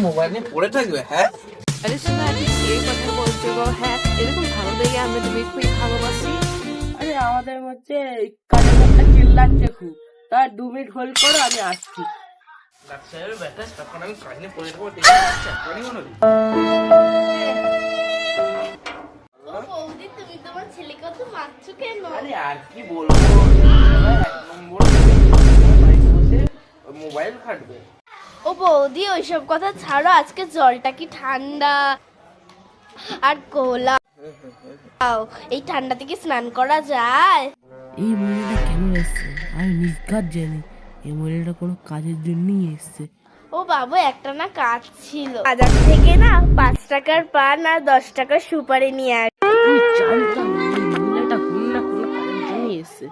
Mobile নিয়ে পড়ে থাকবে। হ্যাঁ আরে শোনা, এই কথা বলছো গো? হ্যাঁ, এরকম ভালো দেখে আমরা তুমি খুবই ভালোবাসি। আরে আমাদের মধ্যে কাজের লোকটা চিল্লাচ্ছে খুব, তার 2 মিনিট হোল্ড করো, আমি আসছি। ডাক্তারের ব্যাটা তখন আমি কাজ নিয়ে পড়ে থাকবো। বৌদি, তুমি তোমার ছেলেকে তো মারছো কেন? আরে আর কি বলবো, 1 নম্বর বাড়িতে বসে মোবাইল ঘাটবে। ও বৌদি, ওইসব কথা ছাড়ো, আজকে জলটা কি ঠান্ডা আর কোলা। এই ঠান্ডা থেকে স্নান করা যায়? এই মহিলাটা কেন এসছে আমি নির্ঘাত জানি। এই মহিলাটা কোনো কাজের জন্যই এসছে। ও বাবু, একটা না কাজ ছিল, বাজার থেকে না 5 টাকার পান আর 10 টাকার সুপারি নিয়ে আস। তুই জানতাম এই মহিলাটা কোনো না কোনো কাজের জন্যই এসছে।